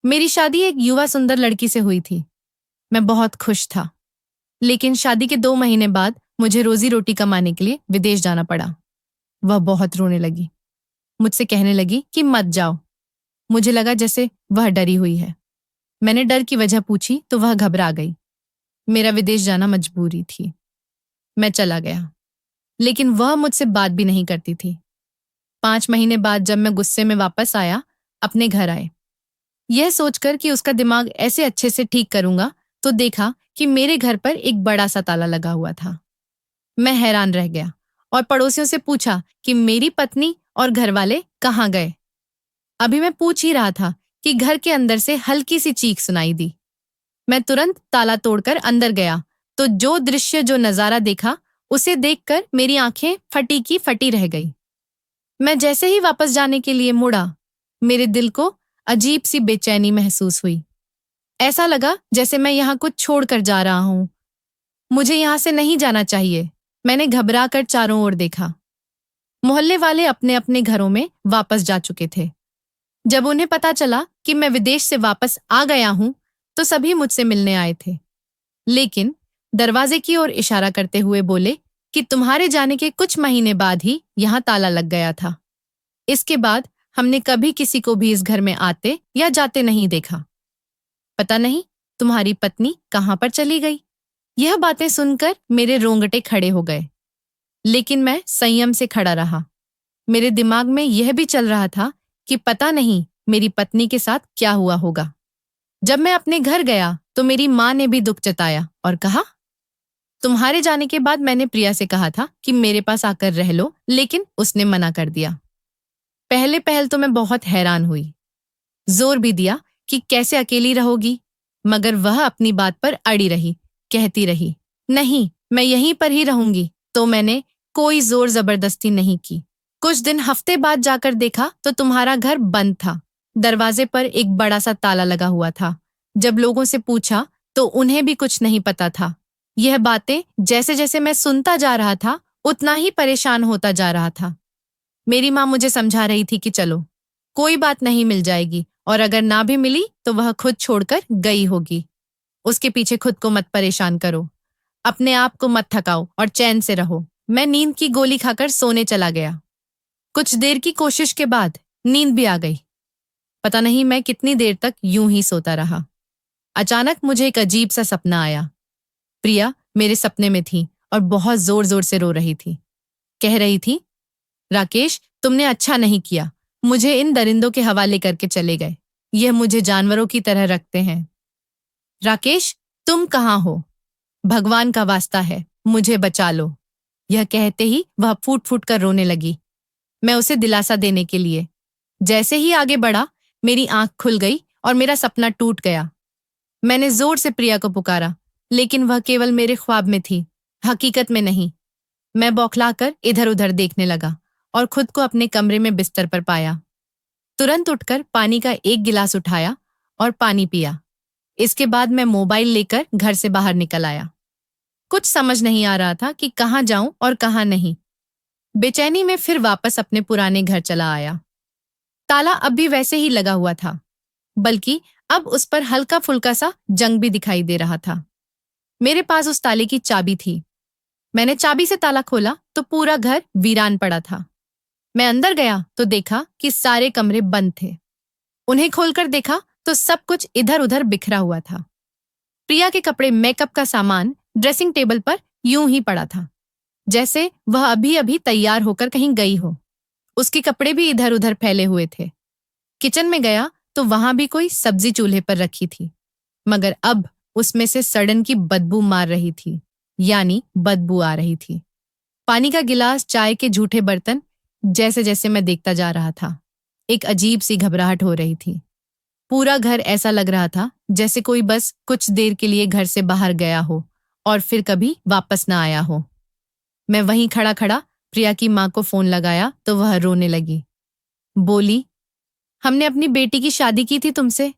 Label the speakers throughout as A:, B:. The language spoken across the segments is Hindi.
A: मेरी शादी एक युवा सुंदर लड़की से हुई थी। मैं बहुत खुश था। लेकिन शादी के 2 महीने बाद मुझे रोजी रोटी कमाने के लिए विदेश जाना पड़ा। वह बहुत रोने लगी। मुझसे कहने लगी कि मत जाओ। मुझे लगा जैसे वह डरी हुई है। मैंने डर की वजह पूछी तो वह घबरा गई। मेरा विदेश जाना मजबूरी थी। मैं चला गया। लेकिन वह मुझसे बात भी नहीं करती थी। 5 महीने बाद जब मैं गुस्से में वापस आया, अपने घर आए, यह सोचकर कि उसका दिमाग ऐसे अच्छे से ठीक करूंगा, तो देखा कि मेरे घर पर एक बड़ा सा ताला लगा हुआ था। मैं हैरान रह गया और पड़ोसियों से पूछा कि मेरी पत्नी और घरवाले कहाँ गए। अभी मैं पूछ ही रहा था कि घर के अंदर से हल्की सी चीख सुनाई दी। मैं तुरंत ताला तोड़कर अंदर गया तो जो नजारा देखा, उसे देखकर मेरी आंखें फटी की फटी रह गई। मैं जैसे ही वापस जाने के लिए मुड़ा, मेरे दिल को अजीब सी बेचैनी महसूस हुई। ऐसा लगा जैसे मैं यहाँ कुछ छोड़कर जा रहा हूँ। मुझे यहाँ से नहीं जाना चाहिए। मैंने घबरा कर चारों ओर देखा। मोहल्ले वाले अपने अपने घरों में वापस जा चुके थे। जब उन्हें पता चला कि मैं विदेश से वापस आ गया हूँ, तो सभी मुझसे मिलने आए थे। लेकिन दरवाजे की ओर इशारा करते हुए बोले कि तुम्हारे जाने के कुछ महीने बाद ही यहाँ ताला लग गया था। इसके बाद हमने कभी किसी को भी इस घर में आते या जाते नहीं देखा। पता नहीं तुम्हारी पत्नी कहाँ पर चली गई। यह बातें सुनकर मेरे रोंगटे खड़े हो गए। लेकिन मैं संयम से खड़ा रहा। मेरे दिमाग में यह भी चल रहा था कि पता नहीं मेरी पत्नी के साथ क्या हुआ होगा। जब मैं अपने घर गया तो मेरी माँ ने भी दुख जताया और कहा, तुम्हारे जाने के बाद मैंने प्रिया से कहा था कि मेरे पास आकर रह लो, लेकिन उसने मना कर दिया। पहले पहल तो मैं बहुत हैरान हुई। जोर भी दिया कि कैसे अकेली रहोगी, मगर वह अपनी बात पर अड़ी रही, कहती रही, नहीं मैं यहीं पर ही रहूंगी। तो मैंने कोई जोर जबरदस्ती नहीं की। कुछ दिन हफ्ते बाद जाकर देखा तो तुम्हारा घर बंद था। दरवाजे पर एक बड़ा सा ताला लगा हुआ था। जब लोगों से पूछा तो उन्हें भी कुछ नहीं पता था। यह बातें जैसे जैसे मैं सुनता जा रहा था, उतना ही परेशान होता जा रहा था। मेरी माँ मुझे समझा रही थी कि चलो, कोई बात नहीं, मिल जाएगी, और अगर ना भी मिली तो वह खुद छोड़कर गई होगी। उसके पीछे खुद को मत परेशान करो, अपने आप को मत थकाओ और चैन से रहो। मैं नींद की गोली खाकर सोने चला गया। कुछ देर की कोशिश के बाद नींद भी आ गई। पता नहीं मैं कितनी देर तक यूं ही सोता रहा। अचानक मुझे एक अजीब सा सपना आया। प्रिया मेरे सपने में थी और बहुत जोर जोर से रो रही थी। कह रही थी, राकेश तुमने अच्छा नहीं किया, मुझे इन दरिंदों के हवाले करके चले गए। यह मुझे जानवरों की तरह रखते हैं। राकेश तुम कहाँ हो? भगवान का वास्ता है, मुझे बचा लो। यह कहते ही वह फूट फूट कर रोने लगी। मैं उसे दिलासा देने के लिए जैसे ही आगे बढ़ा, मेरी आंख खुल गई और मेरा सपना टूट गया। मैंने जोर से प्रिया को पुकारा, लेकिन वह केवल मेरे ख्वाब में थी, हकीकत में नहीं। मैं बौखलाकर इधर उधर देखने लगा और खुद को अपने कमरे में बिस्तर पर पाया। तुरंत उठकर पानी का एक गिलास उठाया और पानी पिया। इसके बाद मैं मोबाइल लेकर घर से बाहर निकल आया। कुछ समझ नहीं आ रहा था कि कहाँ जाऊं और कहाँ नहीं। बेचैनी में फिर वापस अपने पुराने घर चला आया। ताला अब भी वैसे ही लगा हुआ था, बल्कि अब उस पर हल्का फुल्का सा जंग भी दिखाई दे रहा था। मेरे पास उस ताले की चाबी थी। मैंने चाबी से ताला खोला तो पूरा घर वीरान पड़ा था। मैं अंदर गया तो देखा कि सारे कमरे बंद थे। उन्हें खोलकर देखा तो सब कुछ इधर उधर बिखरा हुआ था। प्रिया के कपड़े, मेकअप का सामान ड्रेसिंग टेबल पर यूं ही पड़ा था, जैसे वह अभी अभी तैयार होकर कहीं गई हो। उसके कपड़े भी इधर उधर फैले हुए थे। किचन में गया तो वहां भी कोई सब्जी चूल्हे पर रखी थी, मगर अब उसमें से सड़न की बदबू मार रही थी, यानी बदबू आ रही थी। पानी का गिलास, चाय के झूठे बर्तन, जैसे जैसे मैं देखता जा रहा था, एक अजीब सी घबराहट हो रही थी। पूरा घर ऐसा लग रहा था जैसे कोई बस कुछ देर के लिए घर से बाहर गया हो और फिर कभी वापस ना आया हो। मैं वहीं खड़ा खड़ा प्रिया की माँ को फोन लगाया तो वह रोने लगी। बोली, हमने अपनी बेटी की शादी की थी तुमसे,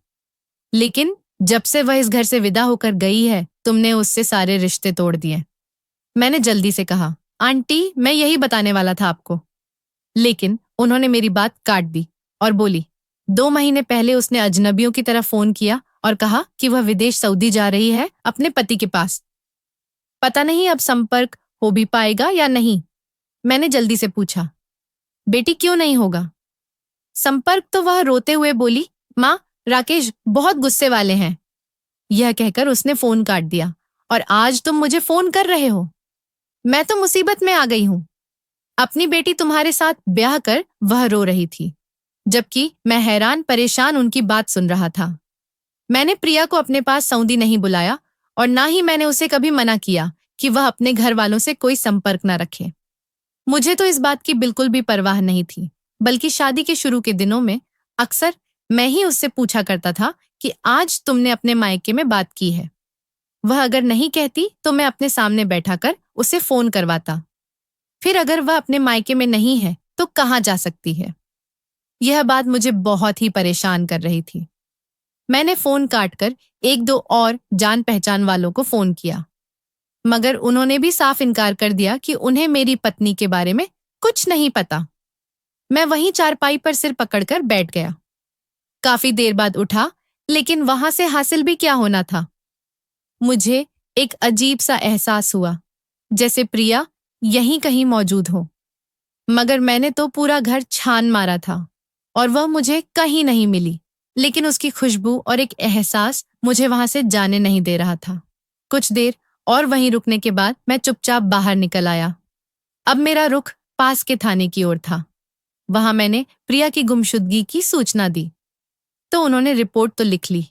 A: लेकिन जब से वह इस घर से विदा होकर गई है, तुमने उससे सारे रिश्ते तोड़ दिए। मैंने जल्दी से कहा, आंटी मैं यही बताने वाला था आपको। लेकिन उन्होंने मेरी बात काट दी और बोली, 2 महीने पहले उसने अजनबियों की तरह फोन किया और कहा कि वह विदेश सऊदी जा रही है अपने पति के पास। पता नहीं अब संपर्क हो भी पाएगा या नहीं। मैंने जल्दी से पूछा, बेटी क्यों नहीं होगा? संपर्क तो वह रोते हुए बोली, माँ, राकेश बहुत गुस्से वाले हैं। यह कहकर उसने फोन काट दिया। और आज तुम मुझे फोन कर रहे हो? मैं तो मुसीबत में आ गई हूं। अपनी बेटी तुम्हारे साथ ब्याह कर वह रो रही थी, जबकि मैं हैरान परेशान उनकी बात सुन रहा था। मैंने प्रिया को अपने पास सऊदी नहीं बुलाया और ना ही मैंने उसे कभी मना किया कि वह अपने घर वालों से कोई संपर्क न रखे। मुझे तो इस बात की बिल्कुल भी परवाह नहीं थी, बल्कि शादी के शुरू के दिनों में अक्सर मैं ही उससे पूछा करता था कि आज तुमने अपने मायके में बात की है। वह अगर नहीं कहती तो मैं अपने सामने बैठाकर उसे फोन करवाता। फिर अगर वह अपने मायके में नहीं है तो कहाँ जा सकती है? यह बात मुझे बहुत ही परेशान कर रही थी। मैंने फोन काटकर 1-2 और जान पहचान वालों को फोन किया, मगर उन्होंने भी साफ इनकार कर दिया कि उन्हें मेरी पत्नी के बारे में कुछ नहीं पता। मैं वहीं चारपाई पर सिर पकड़कर बैठ गया। काफी देर बाद उठा, लेकिन वहां से हासिल भी क्या होना था? मुझे एक अजीब सा एहसास हुआ, जैसे प्रिया यहीं कहीं मौजूद हो। मगर मैंने तो पूरा घर छान मारा था और वह मुझे कहीं नहीं मिली। लेकिन उसकी खुशबू और एक एहसास मुझे वहां से जाने नहीं दे रहा था। कुछ देर और वहीं रुकने के बाद मैं चुपचाप बाहर निकल आया। अब मेरा रुख पास के थाने की ओर था। वहां मैंने प्रिया की गुमशुदगी की सूचना दी, तो उन्होंने रिपोर्ट तो लिख ली,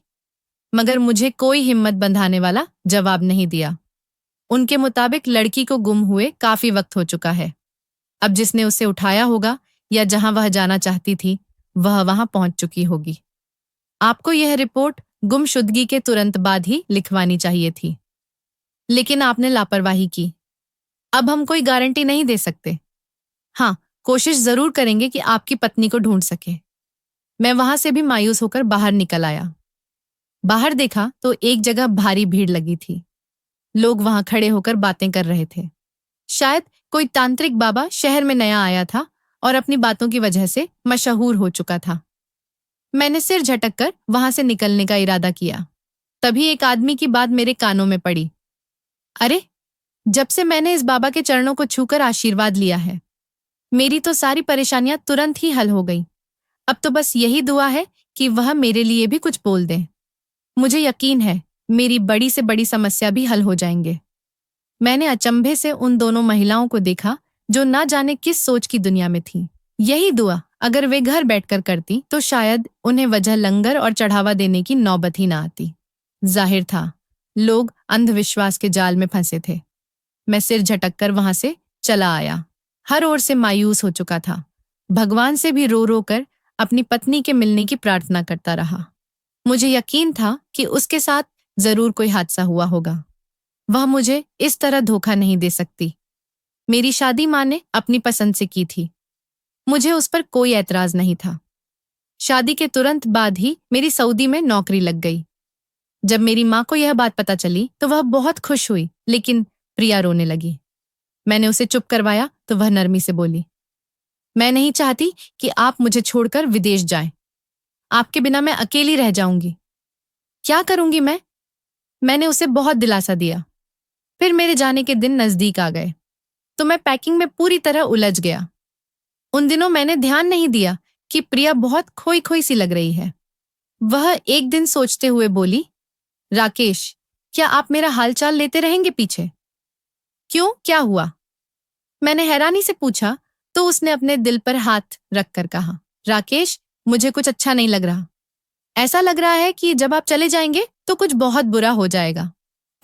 A: मगर मुझे कोई हिम्मत बंधाने वाला जवाब नहीं दिया। उनके मुताबिक लड़की को गुम हुए काफी वक्त हो चुका है। अब जिसने उसे उठाया होगा या जहां वह जाना चाहती थी, वह वहां पहुंच चुकी होगी। आपको यह रिपोर्ट गुमशुदगी के तुरंत बाद ही लिखवानी चाहिए थी, लेकिन आपने लापरवाही की। अब हम कोई गारंटी नहीं दे सकते। हाँ, कोशिश जरूर करेंगे कि आपकी पत्नी को ढूंढ सके। मैं वहां से भी मायूस होकर बाहर निकल आया। बाहर देखा तो एक जगह भारी भीड़ लगी थी। लोग वहां खड़े होकर बातें कर रहे थे। शायद कोई तांत्रिक बाबा शहर में नया आया था और अपनी बातों की वजह से मशहूर हो चुका था। मैंने सिर झटककर वहां से निकलने का इरादा किया। तभी एक आदमी की बात मेरे कानों में पड़ी। अरे, जब से मैंने इस बाबा के चरणों को छूकर आशीर्वाद लिया है, मेरी तो सारी परेशानियां तुरंत ही हल हो गई। अब तो बस यही दुआ है कि वह मेरे लिए भी कुछ बोल दें। मुझे यकीन है मेरी बड़ी से बड़ी समस्या भी हल हो जाएंगे। मैंने अचंभे से उन दोनों महिलाओं को देखा जो ना जाने किस सोच की दुनिया में थी। यही दुआ अगर वे घर बैठकर करती तो शायद उन्हें वजह लंगर और चढ़ावा देने की नौबत ही ना आती। जाहिर था लोग अंधविश्वास के जाल में फंसे थे। मैं सिर झटककर वहां से चला आया। हर ओर से मायूस हो चुका था। भगवान से भी रो रो कर अपनी पत्नी के मिलने की प्रार्थना करता रहा। मुझे यकीन था कि उसके साथ जरूर कोई हादसा हुआ होगा। वह मुझे इस तरह धोखा नहीं दे सकती। मेरी शादी माँ ने अपनी पसंद से की थी। मुझे उस पर कोई ऐतराज नहीं था। शादी के तुरंत बाद ही मेरी सऊदी में नौकरी लग गई। जब मेरी माँ को यह बात पता चली तो वह बहुत खुश हुई, लेकिन प्रिया रोने लगी। मैंने उसे चुप करवाया तो वह नरमी से बोली, मैं नहीं चाहती कि आप मुझे छोड़कर विदेश जाएं। आपके बिना मैं अकेली रह जाऊंगी। क्या करूंगी मैं? मैंने उसे बहुत दिलासा दिया। फिर मेरे जाने के दिन नजदीक आ गए तो मैं पैकिंग में पूरी तरह उलझ गया। उन दिनों मैंने ध्यान नहीं दिया कि प्रिया बहुत खोई खोई सी लग रही है। वह एक दिन सोचते हुए बोली, राकेश, क्या आप मेरा हालचाल लेते रहेंगे पीछे? क्यों, क्या हुआ? मैंने हैरानी से पूछा तो उसने अपने दिल पर हाथ रखकर कहा, राकेश, मुझे कुछ अच्छा नहीं लग रहा। ऐसा लग रहा है कि जब आप चले जाएंगे तो कुछ बहुत बुरा हो जाएगा।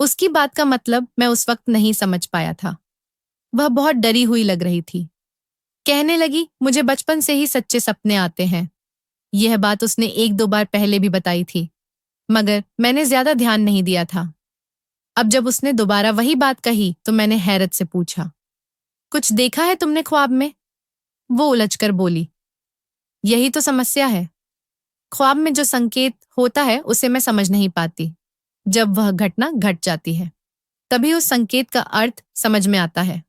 A: उसकी बात का मतलब मैं उस वक्त नहीं समझ पाया था। वह बहुत डरी हुई लग रही थी। कहने लगी, मुझे बचपन से ही सच्चे सपने आते हैं। यह बात उसने 1-2 बार पहले भी बताई थी, मगर मैंने ज्यादा ध्यान नहीं दिया था। अब जब उसने दोबारा वही बात कही तो मैंने हैरत से पूछा, कुछ देखा है तुमने ख्वाब में? वो उलझकर बोली, यही तो समस्या है। ख्वाब में जो संकेत होता है उसे मैं समझ नहीं पाती। जब वह घटना घट जाती है तभी उस संकेत का अर्थ समझ में आता है।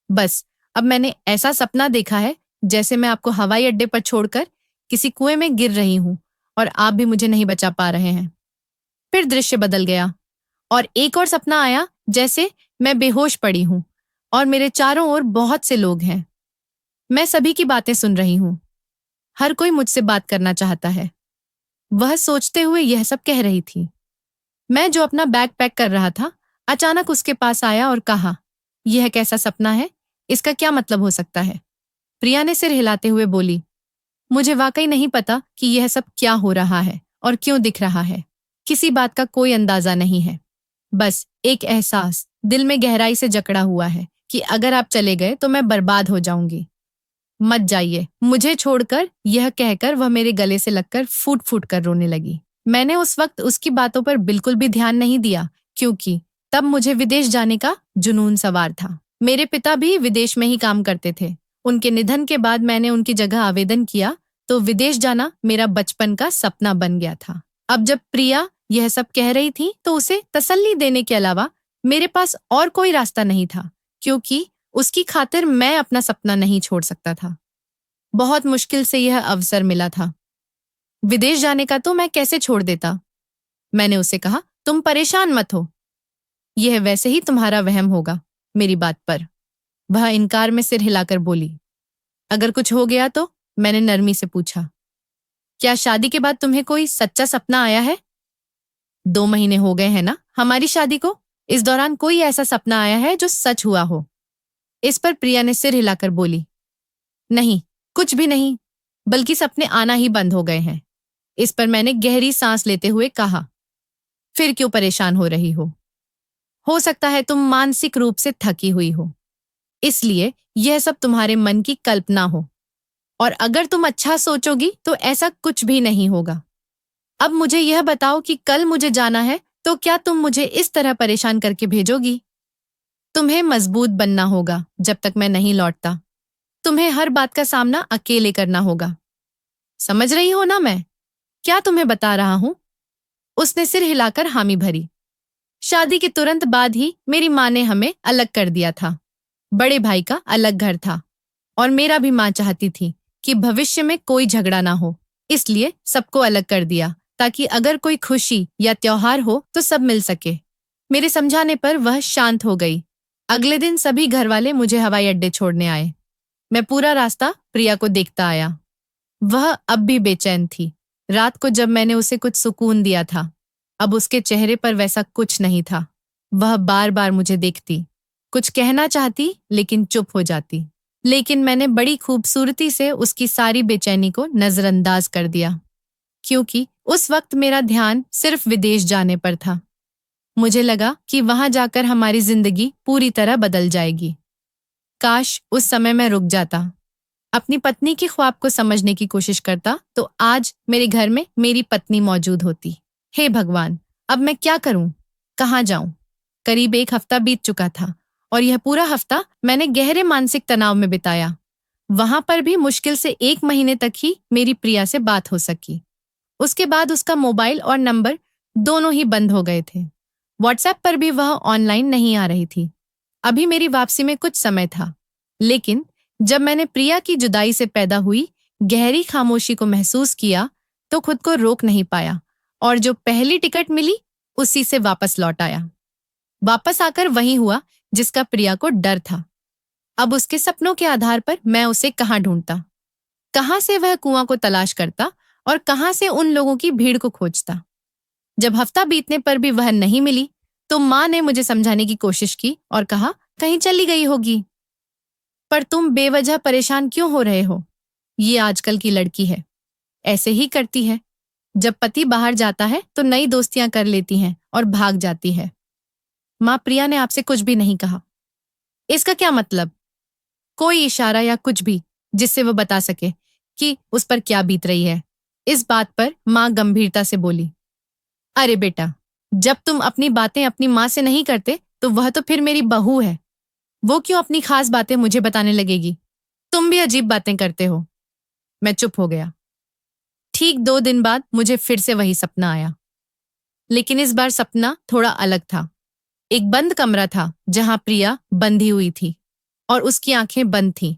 A: बस अब मैंने ऐसा सपना देखा है जैसे मैं आपको हवाई अड्डे पर छोड़कर किसी कुएं में गिर रही हूं और आप भी मुझे नहीं बचा पा रहे हैं। फिर दृश्य बदल गया और एक और सपना आया, जैसे मैं बेहोश पड़ी हूं और मेरे चारों ओर बहुत से लोग हैं। मैं सभी की बातें सुन रही हूं। हर कोई मुझसे बात करना चाहता है। वह सोचते हुए यह सब कह रही थी। मैं जो अपना बैग पैक कर रहा था, अचानक उसके पास आया और कहा, यह कैसा सपना है? इसका क्या मतलब हो सकता है? प्रिया ने सिर हिलाते हुए बोली, मुझे वाकई नहीं पता कि यह सब क्या हो रहा है और क्यों दिख रहा है। किसी बात का कोई अंदाजा नहीं है। बस एक एहसास दिल में गहराई से जकड़ा हुआ है कि अगर आप चले गए तो मैं बर्बाद हो जाऊंगी। मत जाइए मुझे छोड़कर। यह कहकर वह मेरे गले से लगकर फूट फूट कर रोने लगी। मैंने उस वक्त उसकी बातों पर बिल्कुल भी ध्यान नहीं दिया, क्योंकि तब मुझे विदेश जाने का जुनून सवार था। मेरे पिता भी विदेश में ही काम करते थे। उनके निधन के बाद मैंने उनकी जगह आवेदन किया, तो विदेश जाना मेरा बचपन का सपना बन गया था। अब जब प्रिया यह सब कह रही थी तो उसे तसल्ली देने के अलावा मेरे पास और कोई रास्ता नहीं था, क्योंकि उसकी खातिर मैं अपना सपना नहीं छोड़ सकता था। बहुत मुश्किल से यह अवसर मिला था। विदेश जाने का तो मैं कैसे छोड़ देता। मैंने उसे कहा, तुम परेशान मत हो, यह वैसे ही तुम्हारा वहम होगा मेरी बात पर। वह इनकार में सिर हिलाकर बोली, अगर कुछ हो गया तो? मैंने नरमी से पूछा, क्या शादी के बाद तुम्हें कोई सच्चा सपना आया है? 2 महीने हो गए हैं ना हमारी शादी को। इस दौरान कोई ऐसा सपना आया है जो सच हुआ हो? इस पर प्रिया ने सिर हिलाकर बोली, नहीं, कुछ भी नहीं, बल्कि सपने आना ही बंद हो गए हैं। इस पर मैंने गहरी सांस लेते हुए कहा, फिर क्यों परेशान हो रही हो सकता है तुम मानसिक रूप से थकी हुई हो, इसलिए यह सब तुम्हारे मन की कल्पना हो। और अगर तुम अच्छा सोचोगी तो ऐसा कुछ भी नहीं होगा। अब मुझे यह बताओ कि कल मुझे जाना है, तो क्या तुम मुझे इस तरह परेशान करके भेजोगी? तुम्हें मजबूत बनना होगा जब तक मैं नहीं लौटता। तुम्हें हर बात का सामना अकेले करना होगा। समझ रही हो ना मैं क्या तुम्हें बता रहा हूं? उसने सिर हिलाकर हामी भरी। शादी के तुरंत बाद ही मेरी माँ ने हमें अलग कर दिया था। बड़े भाई का अलग घर था और मेरा भी माँ चाहती थी कि भविष्य में कोई झगड़ा ना हो, इसलिए सबको अलग कर दिया, ताकि अगर कोई खुशी या त्योहार हो तो सब मिल सके। मेरे समझाने पर वह शांत हो गई। अगले दिन सभी घर वाले मुझे हवाई अड्डे छोड़ने आए। मैं पूरा रास्ता प्रिया को देखता आया। वह अब भी बेचैन थी। रात को जब मैंने उसे कुछ सुकून दिया था, अब उसके चेहरे पर वैसा कुछ नहीं था। वह बार बार मुझे देखती, कुछ कहना चाहती लेकिन चुप हो जाती। लेकिन मैंने बड़ी खूबसूरती से उसकी सारी बेचैनी को नजरअंदाज कर दिया, क्योंकि उस वक्त मेरा ध्यान सिर्फ विदेश जाने पर था। मुझे लगा कि वहां जाकर हमारी जिंदगी पूरी तरह बदल जाएगी। काश उस समय मैं रुक जाता, अपनी पत्नी के ख्वाब को समझने की कोशिश करता, तो आज मेरे घर में मेरी पत्नी मौजूद होती। हे भगवान, अब मैं क्या करूं? कहाँ जाऊं? करीब 1 हफ्ता बीत चुका था और यह पूरा हफ्ता मैंने गहरे मानसिक तनाव में बिताया। वहां पर भी मुश्किल से 1 महीने तक ही मेरी प्रिया से बात हो सकी। उसके बाद उसका मोबाइल और नंबर दोनों ही बंद हो गए थे। व्हाट्सएप पर भी वह ऑनलाइन नहीं आ रही थी। अभी मेरी वापसी में कुछ समय था, लेकिन जब मैंने प्रिया की जुदाई से पैदा हुई गहरी खामोशी को महसूस किया, तो खुद को रोक नहीं पाया और जो पहली टिकट मिली उसी से वापस लौट आया। वापस आकर वही हुआ जिसका प्रिया को डर था। अब उसके सपनों के आधार पर मैं उसे कहाँ ढूंढता? कहाँ से वह कुआं को तलाश करता और कहाँ से उन लोगों की भीड़ को खोजता? जब हफ्ता बीतने पर भी वह नहीं मिली, तो माँ ने मुझे समझाने की कोशिश की और कहा, कहीं चली गई होगी। पर तुम बेवजह परेशान क्यों हो रहे हो? ये आजकल की लड़की है, ऐसे ही करती है। जब पति बाहर जाता है तो नई दोस्तियां कर लेती हैं और भाग जाती है। माँ, प्रिया ने आपसे कुछ भी नहीं कहा। इसका क्या मतलब? कोई इशारा या कुछ भी जिससे वो बता सके कि उस पर क्या बीत रही है। इस बात पर माँ गंभीरता से बोली, अरे बेटा, जब तुम अपनी बातें अपनी माँ से नहीं करते तो वह तो फिर मेरी बहू है। वो क्यों अपनी खास बातें मुझे बताने लगेगी? तुम भी अजीब बातें करते हो। मैं चुप हो गया। ठीक 2 दिन बाद मुझे फिर से वही सपना आया, लेकिन इस बार सपना थोड़ा अलग था। एक बंद कमरा था जहां प्रिया बंधी हुई थी और उसकी आंखें बंद थीं,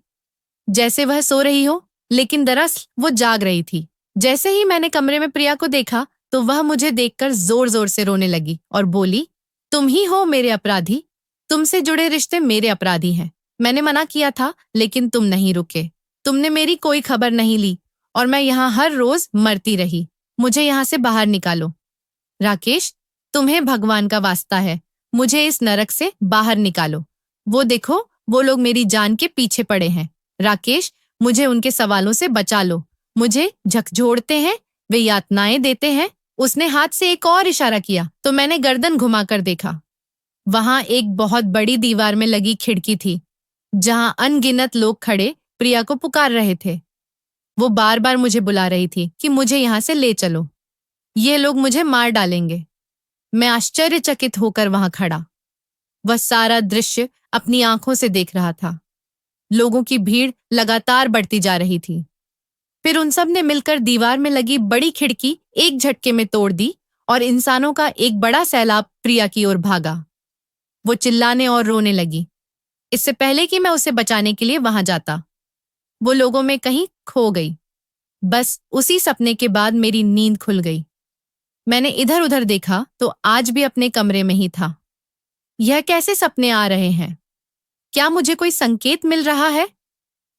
A: जैसे वह सो रही हो लेकिन दरअसल वो जाग रही थी। जैसे ही मैंने कमरे में प्रिया को देखा तो वह मुझे देखकर जोर जोर से रोने लगी और बोली, तुम ही हो मेरे अपराधी, तुमसे जुड़े रिश्ते मेरे अपराधी हैं। मैंने मना किया था लेकिन तुम नहीं रुके। तुमने मेरी कोई खबर नहीं ली और मैं यहाँ हर रोज मरती रही। मुझे यहाँ से बाहर निकालो। राकेश, तुम्हें भगवान का वास्ता है, मुझे इस नरक से बाहर निकालो। वो देखो, वो लोग मेरी जान के पीछे पड़े हैं। राकेश, मुझे उनके सवालों से बचा लो। मुझे झकझोरते हैं, वे यातनाएं देते हैं। उसने हाथ से एक और इशारा किया तो मैंने गर्दन घुमाकर देखा। वहां एक बहुत बड़ी दीवार में लगी खिड़की थी, जहां अनगिनत लोग खड़े प्रिया को पुकार रहे थे। वो बार बार मुझे बुला रही थी कि मुझे यहाँ से ले चलो, ये लोग मुझे मार डालेंगे। मैं आश्चर्यचकित होकर वहां खड़ा, वह सारा दृश्य अपनी आंखों से देख रहा था। लोगों की भीड़ लगातार बढ़ती जा रही थी। फिर उन सब ने मिलकर दीवार में लगी बड़ी खिड़की एक झटके में तोड़ दी और इंसानों का एक बड़ा सैलाब प्रिया की ओर भागा। वो चिल्लाने और रोने लगी। इससे पहले कि मैं उसे बचाने के लिए वहां जाता, वो लोगों में कहीं खो गई। बस उसी सपने के बाद मेरी नींद खुल गई। मैंने इधर उधर देखा तो आज भी अपने कमरे में ही था। यह कैसे सपने आ रहे हैं? क्या मुझे कोई संकेत मिल रहा है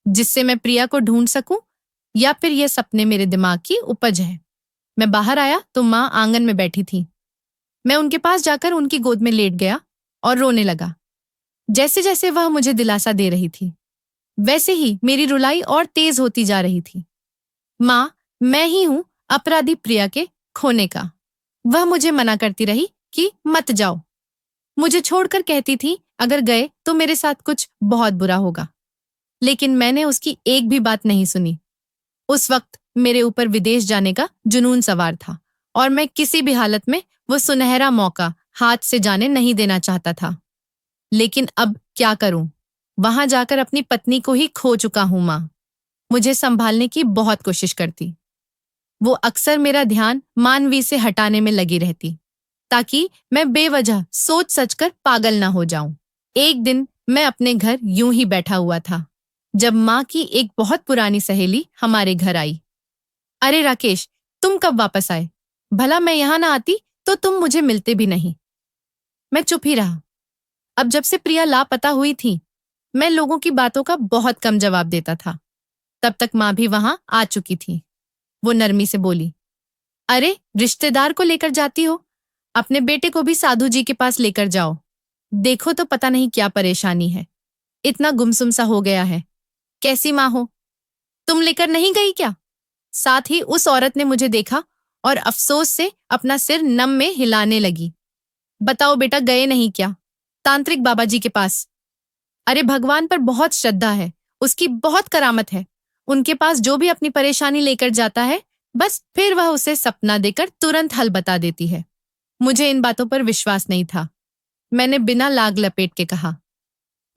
A: जिससे मैं प्रिया को ढूंढ सकूं, या फिर यह सपने मेरे दिमाग की उपज है? मैं बाहर आया तो माँ आंगन में बैठी थी। मैं उनके पास जाकर उनकी गोद में लेट गया और रोने लगा। जैसे जैसे वह मुझे दिलासा दे रही थी, वैसे ही मेरी रुलाई और तेज होती जा रही थी। माँ, मैं ही हूं अपराधी प्रिया के खोने का। वह मुझे मना करती रही कि मत जाओ। मुझे छोड़कर कहती थी अगर गए तो मेरे साथ कुछ बहुत बुरा होगा। लेकिन मैंने उसकी एक भी बात नहीं सुनी। उस वक्त मेरे ऊपर विदेश जाने का जुनून सवार था और मैं किसी भी हालत में वो सुनहरा मौका हाथ से जाने नहीं देना चाहता था। लेकिन अब क्या करूं? वहां जाकर अपनी पत्नी को ही खो चुका हूं। मां मुझे संभालने की बहुत कोशिश करती। वो अक्सर मेरा ध्यान मानवी से हटाने में लगी रहती ताकि मैं बेवजह सोच सच कर पागल ना हो जाऊं। एक दिन मैं अपने घर यूं ही बैठा हुआ था जब माँ की एक बहुत पुरानी सहेली हमारे घर आई। अरे राकेश, तुम कब वापस आए? भला मैं यहाँ ना आती तो तुम मुझे मिलते भी नहीं। मैं चुप ही रहा। अब जब से प्रिया लापता हुई थी, मैं लोगों की बातों का बहुत कम जवाब देता था। तब तक माँ भी वहां आ चुकी थी। वो नरमी से बोली, अरे रिश्तेदार को लेकर जाती हो, अपने बेटे को भी साधु जी के पास लेकर जाओ। देखो तो पता नहीं क्या परेशानी है, इतना गुमसुम सा हो गया है। कैसी माँ हो, तुम लेकर नहीं गई क्या? साथ ही उस औरत ने मुझे देखा और अफसोस से अपना सिर नम में हिलाने लगी। बताओ बेटा, गए नहीं क्या तांत्रिक बाबा जी के पास? अरे भगवान पर बहुत श्रद्धा है, उसकी बहुत करामत है। उनके पास जो भी अपनी परेशानी लेकर जाता है, बस फिर वह उसे सपना देकर तुरंत हल बता देती है। मुझे इन बातों पर विश्वास नहीं था। मैंने बिना लाग लपेट के कहा,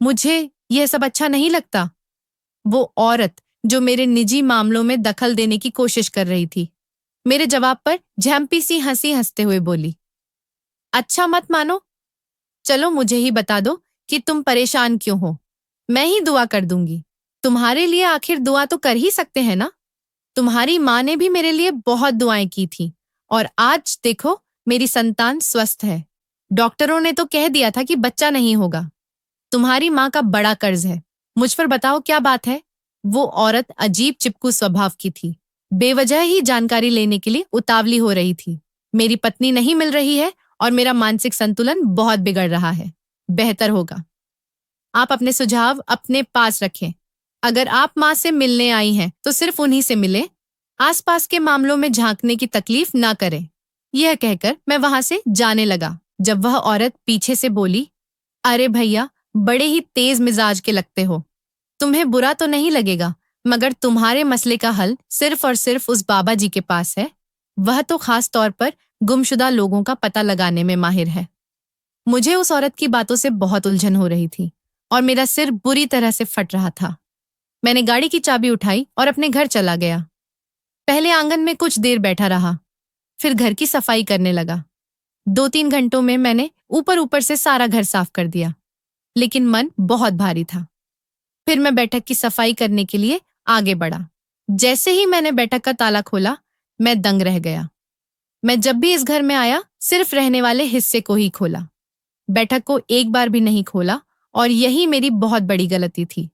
A: मुझे यह सब अच्छा नहीं लगता। वो औरत जो मेरे निजी मामलों में दखल देने की कोशिश कर रही थी, मेरे जवाब पर झम्पी सी हंसी हंसते हुए बोली, अच्छा मत मानो, चलो मुझे ही बता दो कि तुम परेशान क्यों हो। मैं ही दुआ कर दूंगी। तुम्हारे लिए आखिर दुआ तो कर ही सकते हैं ना। तुम्हारी माँ ने भी मेरे लिए बहुत दुआएं की थी और आज देखो मेरी संतान स्वस्थ है। डॉक्टरों ने तो कह दिया था कि बच्चा नहीं होगा। तुम्हारी माँ का बड़ा कर्ज है। मुझ पर बताओ क्या बात है? वो औरत अजीब चिपकू स्वभाव की थी, बेवजह ही जानकारी लेने के लिए उतावली हो रही थी। मेरी पत्नी नहीं मिल रही है और मेरा मानसिक संतुलन बहुत बिगड़ रहा है। बेहतर होगा आप अपने सुझाव अपने पास रखें। अगर आप माँ से मिलने आई हैं तो सिर्फ उन्हीं से मिलें। आसपास के मामलों में झांकने की तकलीफ ना करें। यह कहकर मैं वहां से जाने लगा जब वह औरत पीछे से बोली, अरे भैया, बड़े ही तेज मिजाज के लगते हो। तुम्हें बुरा तो नहीं लगेगा, मगर तुम्हारे मसले का हल सिर्फ और सिर्फ उस बाबा जी के पास है। वह तो खास तौर पर गुमशुदा लोगों का पता लगाने में माहिर है। मुझे उस औरत की बातों से बहुत उलझन हो रही थी और मेरा सिर बुरी तरह से फट रहा था। मैंने गाड़ी की चाबी उठाई और अपने घर चला गया। पहले आंगन में कुछ देर बैठा रहा, फिर घर की सफाई करने लगा। 2-3 घंटों में मैंने ऊपर ऊपर से सारा घर साफ कर दिया, लेकिन मन बहुत भारी था। फिर मैं बैठक की सफाई करने के लिए आगे बढ़ा। जैसे ही मैंने बैठक का ताला खोला, मैं दंग रह गया। मैं जब भी इस घर में आया, सिर्फ रहने वाले हिस्से को ही खोला, बैठक को एक बार भी नहीं खोला, और यही मेरी बहुत बड़ी गलती थी।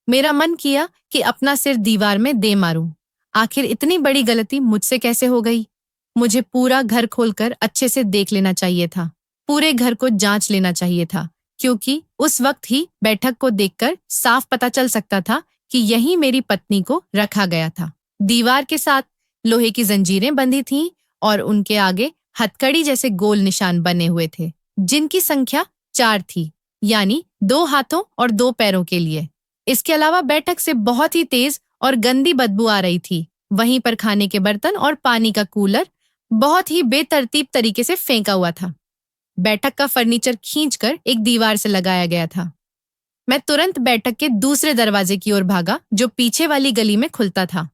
A: मेरा मन किया कि अपना सिर दीवार में दे मारूं। आखिर इतनी बड़ी गलती मुझसे कैसे हो गई? मुझे पूरा घर खोलकर अच्छे से देख लेना चाहिए था। पूरे घर को जांच लेना चाहिए था, क्योंकि उस वक्त ही बैठक को देखकर साफ पता चल सकता था कि यही मेरी पत्नी को रखा गया था। दीवार के साथ लोहे की जंजीरें बंधी थीं और उनके आगे हथकड़ी जैसे गोल निशान बने हुए थे, जिनकी संख्या 4 थी, यानी 2 हाथों और 2 पैरों के लिए। इसके अलावा बैठक से बहुत ही तेज और गंदी बदबू आ रही थी। वहीं पर खाने के बर्तन और पानी का कूलर बहुत ही बेतरतीब तरीके से फेंका हुआ था। बैठक का फर्नीचर खींचकर एक दीवार से लगाया गया था। मैं तुरंत बैठक के दूसरे दरवाजे की ओर भागा, जो पीछे वाली गली में खुलता था।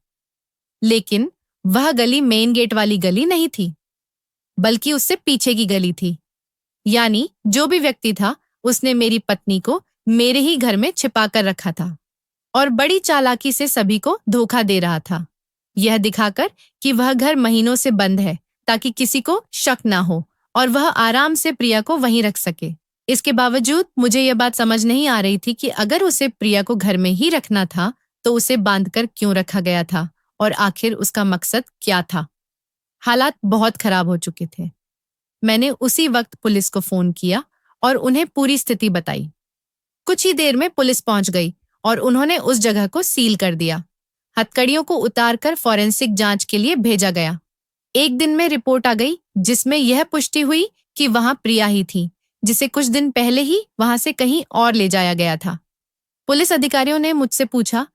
A: लेकिन वह गली मेन गेट वाली गली नहीं थी, बल्कि उससे पीछे की गली थी। यानी जो भी व्यक्ति था, उसने मेरी पत्नी को मेरे ही घर में छिपा कर रखा था और बड़ी चालाकी से सभी को धोखा दे रहा था, यह दिखाकर कि वह घर महीनों से बंद है, ताकि किसी को शक ना हो और वह आराम से प्रिया को वहीं रख सके। इसके बावजूद मुझे यह बात समझ नहीं आ रही थी कि अगर उसे प्रिया को घर में ही रखना था, तो उसे बांधकर क्यों रखा गया था और आखिर उसका मकसद क्या था। हालात बहुत खराब हो चुके थे। मैंने उसी वक्त पुलिस को फोन किया और उन्हें पूरी स्थिति बताई। कुछ ही देर में पुलिस पहुंच गई और उन्होंने उस जगह को सील कर दिया। हथकड़ियों को उतारकर फॉरेंसिक जांच के लिए भेजा गया। एक दिन में रिपोर्ट आ गई, जिसमें यह पुष्टि हुई कि वहां प्रिया ही थी, जिसे कुछ दिन पहले ही वहां से कहीं और ले जाया गया था। पुलिस अधिकारियों ने मुझसे पूछा,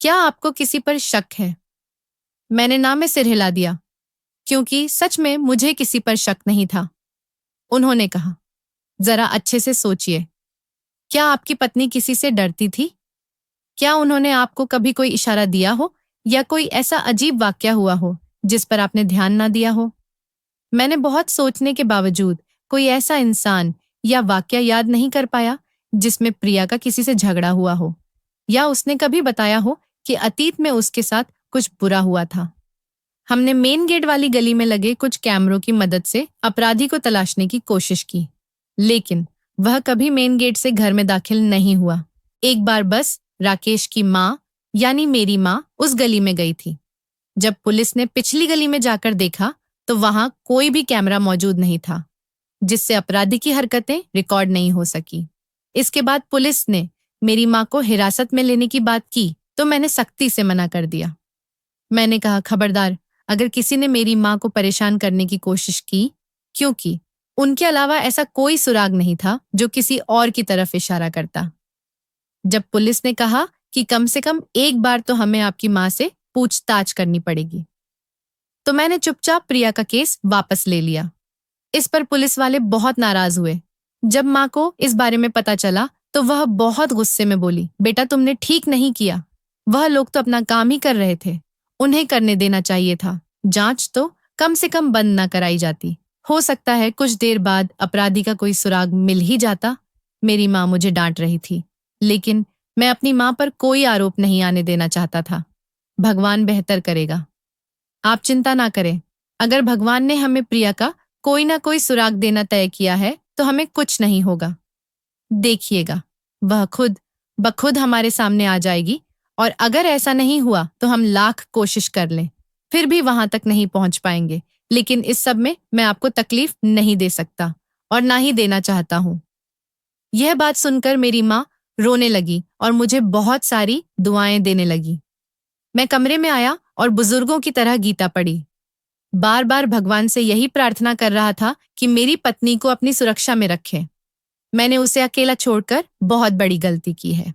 A: क्या आपको किसी पर शक है? मैंने ना में सिर हिला दिया, क्योंकि सच में मुझे किसी पर शक नहीं था। उन्होंने कहा, जरा अच्छे से सोचिए, क्या आपकी पत्नी किसी से डरती थी? क्या उन्होंने आपको कभी कोई इशारा दिया हो या कोई ऐसा अजीब वाकया हुआ हो जिस पर आपने ध्यान ना दिया हो? मैंने बहुत सोचने के बावजूद कोई ऐसा इंसान या वाकया याद नहीं कर पाया जिसमें प्रिया का किसी से झगड़ा हुआ हो या उसने कभी बताया हो कि अतीत में उसके साथ कुछ बुरा हुआ था। हमने मेन गेट वाली गली में लगे कुछ कैमरों की मदद से अपराधी को तलाशने की कोशिश की, लेकिन वह कभी मेन गेट से घर में दाखिल नहीं हुआ। एक बार बस राकेश की माँ, यानी मेरी माँ, उस गली में गई थी। जब पुलिस ने पिछली गली में जाकर देखा, तो वहां कोई भी कैमरा मौजूद नहीं था, जिससे अपराधी की हरकतें रिकॉर्ड नहीं हो सकी। इसके बाद पुलिस ने मेरी माँ को हिरासत में लेने की बात की, तो मैंने सख्ती से मना कर दिया। मैंने कहा, खबरदार, अगर किसी ने मेरी माँ को परेशान करने की कोशिश की, क्योंकि उनके अलावा ऐसा कोई सुराग नहीं था जो किसी और की तरफ इशारा करता। जब पुलिस ने कहा कि कम से कम एक बार तो हमें आपकी माँ से पूछताछ करनी पड़ेगी, तो मैंने चुपचाप प्रिया का केस वापस ले लिया। इस पर पुलिस वाले बहुत नाराज हुए। जब माँ को इस बारे में पता चला, तो वह बहुत गुस्से में बोली, बेटा, तुमने ठीक नहीं किया। वह लोग तो अपना काम ही कर रहे थे, उन्हें करने देना चाहिए था। जांच तो कम से कम बंद ना कराई जाती। हो सकता है कुछ देर बाद अपराधी का कोई सुराग मिल ही जाता। मेरी माँ मुझे डांट रही थी, लेकिन मैं अपनी माँ पर कोई आरोप नहीं आने देना चाहता था। भगवान बेहतर करेगा, आप चिंता ना करें। अगर भगवान ने हमें प्रिया का कोई ना कोई सुराग देना तय किया है, तो हमें कुछ नहीं होगा। देखिएगा, वह खुद बखुद हमारे सामने आ जाएगी, और अगर ऐसा नहीं हुआ तो हम लाख कोशिश कर लें, फिर भी वहां तक नहीं पहुंच पाएंगे। लेकिन इस सब में मैं आपको तकलीफ नहीं दे सकता और ना ही देना चाहता हूं। यह बात सुनकर मेरी माँ रोने लगी और मुझे बहुत सारी दुआएं देने लगी। मैं कमरे में आया और बुजुर्गों की तरह गीता पढ़ी। बार बार भगवान से यही प्रार्थना कर रहा था कि मेरी पत्नी को अपनी सुरक्षा में रखे। मैंने उसे अकेला छोड़कर बहुत बड़ी गलती की है।